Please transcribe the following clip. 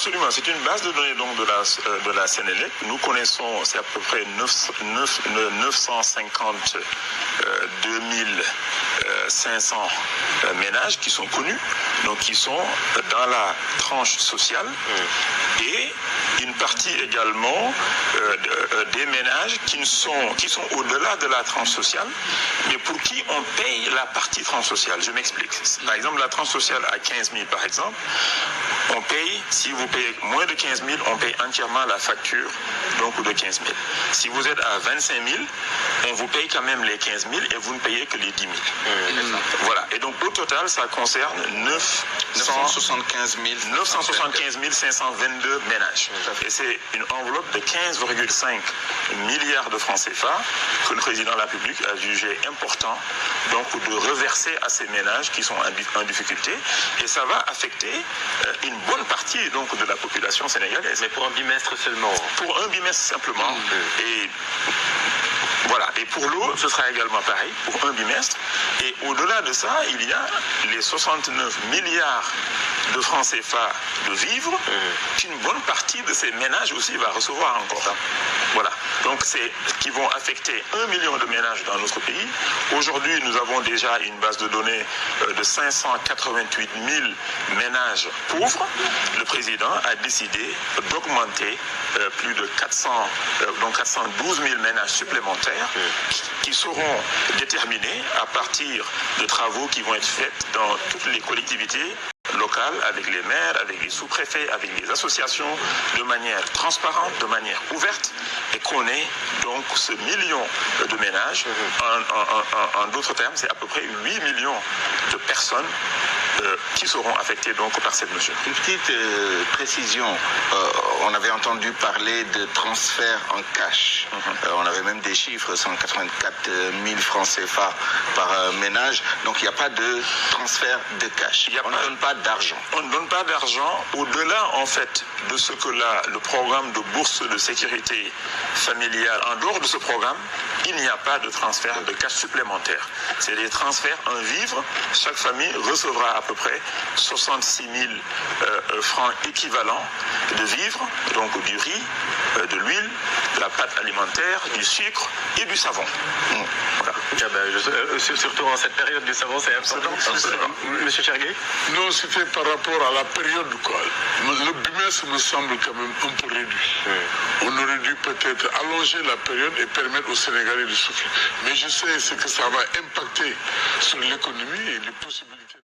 Absolument, c'est une base de données donc, de la Sénélec. Nous connaissons, c'est à peu près 950 2500 ménages qui sont connus, donc qui sont dans la tranche sociale, et une partie également des ménages qui sont au-delà de la tranche sociale, mais pour qui on paye la partie tranche sociale. Je m'explique. Par exemple, la tranche sociale à 15 000, par exemple, on paye, si vous payez moins de 15 000, on paye entièrement la facture donc de 15 000. Si vous êtes à 25 000, on vous paye quand même les 15 000 et vous ne payez que les 10 000. Voilà. Et donc au total, ça concerne 975 522 ménages. Et c'est une enveloppe de 15,5 milliards de francs CFA que le président de la République a jugé important donc de reverser à ces ménages qui sont en difficulté. Et ça va affecter une bonne partie donc de la population sénégalaise. Mais pour un bimestre seulement. Pour un bimestre simplement. Et voilà. Et pour l'eau, ce sera également pareil, pour un bimestre. Et au-delà de ça, il y a les 69 milliards de francs CFA de vivres qu'une bonne partie de ces ménages aussi va recevoir encore. Voilà. Donc c'est qui vont affecter 1 million de ménages dans notre pays. Aujourd'hui, nous avons déjà une base de données de 588 000 ménages pauvres. Le président a décidé d'augmenter plus de 412 000 ménages supplémentaires qui seront déterminés à partir de travaux qui vont être faits dans toutes les collectivités locales, avec les maires, avec les sous-préfets, avec les associations, de manière transparente, de manière ouverte, et qu'on ait donc ce million de ménages. En d'autres termes, c'est à peu près 8 millions de personnes qui seront affectées donc par cette mesure. Une petite précision, on avait entendu parler de transfert en cash. On avait même des chiffres, 184 000 francs CFA par ménage, donc il n'y a pas de transfert de cash. On ne donne pas d'argent. On ne donne pas d'argent au-delà en fait de ce que le programme de bourse de sécurité familiale, en dehors de ce programme, il n'y a pas de transfert de cash supplémentaire. C'est des transferts en vivres. Chaque famille recevra à peu près 66 000 francs équivalents de vivres, donc du riz, de l'huile, de la pâte alimentaire, du sucre et du savon. Voilà. Surtout en cette période du savon, c'est important. Monsieur Cherguet? Non, c'était par rapport à la période quoi. Le bimestre me semble quand même un peu réduit. On aurait dû peut-être allonger la période et permettre aux Sénégalais de souffler. Mais je sais ce que ça va impacter sur l'économie et les possibilités.